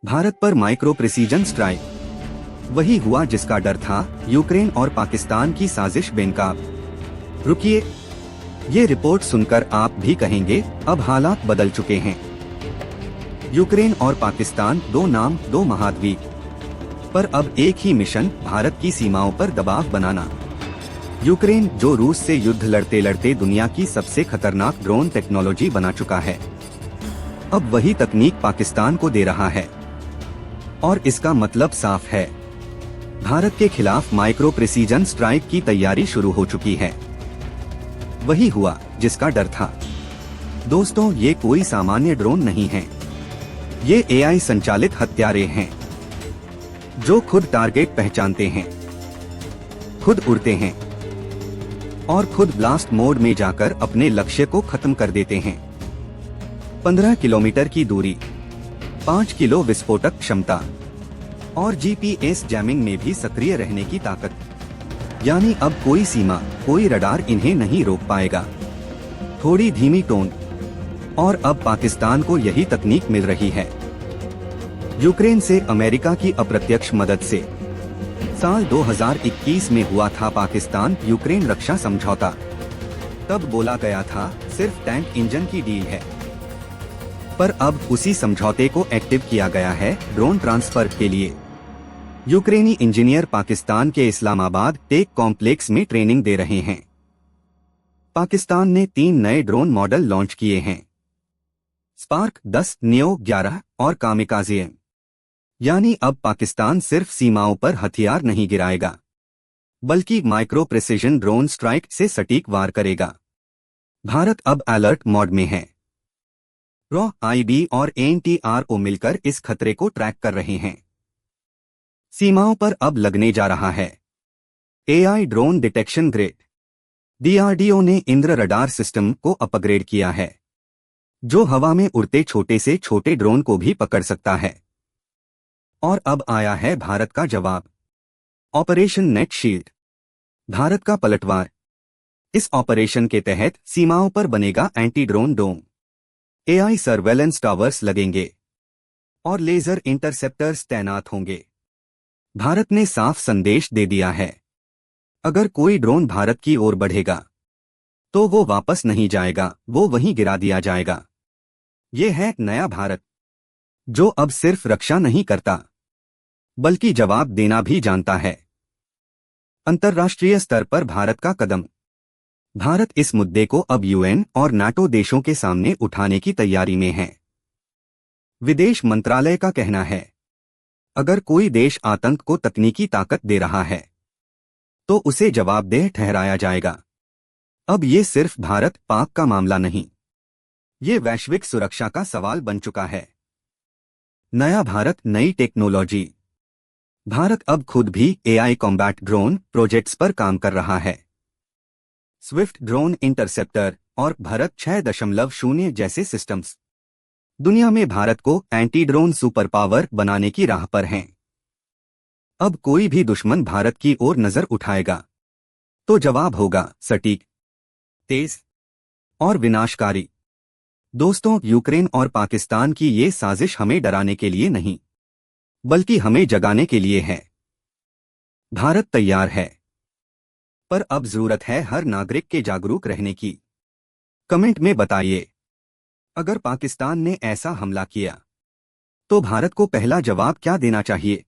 भारत पर micro precision strike वही हुआ जिसका डर था। यूक्रेन और पाकिस्तान की साजिश बेनकाब। रुकिए, ये रिपोर्ट सुनकर आप भी कहेंगे अब हालात बदल चुके हैं। यूक्रेन और पाकिस्तान, दो नाम, दो महाद्वीप, पर अब एक ही मिशन, भारत की सीमाओं पर दबाव बनाना। यूक्रेन जो रूस से युद्ध लड़ते लड़ते दुनिया की सबसे खतरनाक ड्रोन टेक्नोलॉजी बना चुका है, अब वही तकनीक पाकिस्तान को दे रहा है। और इसका मतलब साफ है, भारत के खिलाफ माइक्रो प्रिसीजन स्ट्राइक की तैयारी शुरू हो चुकी है। वही हुआ जिसका डर था। दोस्तों, ये कोई सामान्य ड्रोन नहीं है, ये एआई संचालित हत्यारे हैं जो खुद टारगेट पहचानते हैं, खुद उड़ते हैं और खुद ब्लास्ट मोड में जाकर अपने लक्ष्य को खत्म कर देते हैं। 15 किलोमीटर की दूरी, 5 किलो विस्फोटक क्षमता और जीपीएस जैमिंग में भी सक्रिय रहने की ताकत। यानी अब कोई सीमा, कोई रडार इन्हें नहीं रोक पाएगा। थोड़ी धीमी टोन, और अब पाकिस्तान को यही तकनीक मिल रही है। यूक्रेन से अमेरिका की अप्रत्यक्ष मदद से साल 2021 में हुआ था पाकिस्तान यूक्रेन रक्षा समझौता। तब बोला गया था सिर्फ टैंक इंजन की डील है, पर अब उसी समझौते को एक्टिव किया गया है ड्रोन ट्रांसफर के लिए। यूक्रेनी इंजीनियर पाकिस्तान के इस्लामाबाद टेक कॉम्प्लेक्स में ट्रेनिंग दे रहे हैं। पाकिस्तान ने 3 नए ड्रोन मॉडल लॉन्च किए हैं, स्पार्क 10, नियो 11 और कामिकाज़े। यानी अब पाकिस्तान सिर्फ सीमाओं पर हथियार नहीं गिराएगा, बल्कि माइक्रो प्रिसिजन ड्रोन स्ट्राइक से सटीक वार करेगा। भारत अब अलर्ट मोड में है। रॉ, आईबी और एनटीआरओ मिलकर इस खतरे को ट्रैक कर रहे हैं। सीमाओं पर अब लगने जा रहा है AI drone detection grid. DRDO ने इंद्र रडार सिस्टम को अपग्रेड किया है, जो हवा में उड़ते छोटे से छोटे ड्रोन को भी पकड़ सकता है। और अब आया है भारत का जवाब, ऑपरेशन नेट शील्ड, भारत का पलटवार। इस ऑपरेशन के तहत सीमाओं पर बनेगा एंटी ड्रोन डोम, एआई सर्वेलेंस टावर्स लगेंगे और लेजर इंटरसेप्टर्स तैनात होंगे। भारत ने साफ संदेश दे दिया है, अगर कोई ड्रोन भारत की ओर बढ़ेगा तो वो वापस नहीं जाएगा, वो वहीं गिरा दिया जाएगा। ये है नया भारत, जो अब सिर्फ रक्षा नहीं करता, बल्कि जवाब देना भी जानता है। अंतर्राष्ट्रीय स्तर पर भारत का कदम। भारत इस मुद्दे को अब यूएन और नाटो देशों के सामने उठाने की तैयारी में है। विदेश मंत्रालय का कहना है, अगर कोई देश आतंक को तकनीकी ताकत दे रहा है तो उसे जवाबदेह ठहराया जाएगा। अब ये सिर्फ भारत पाक का मामला नहीं, ये वैश्विक सुरक्षा का सवाल बन चुका है। नया भारत, नई टेक्नोलॉजी। भारत अब खुद भी एआई कॉम्बैट ड्रोन प्रोजेक्ट्स पर काम कर रहा है। स्विफ्ट ड्रोन इंटरसेप्टर और भरत 6.0 जैसे सिस्टम्स दुनिया में भारत को एंटी ड्रोन सुपर पावर बनाने की राह पर हैं। अब कोई भी दुश्मन भारत की ओर नजर उठाएगा तो जवाब होगा सटीक, तेज और विनाशकारी। दोस्तों, यूक्रेन और पाकिस्तान की ये साजिश हमें डराने के लिए नहीं, बल्कि हमें जगाने के लिए है। भारत तैयार है, पर अब जरूरत है हर नागरिक के जागरूक रहने की। कमेंट में बताइए, अगर पाकिस्तान ने ऐसा हमला किया तो भारत को पहला जवाब क्या देना चाहिए।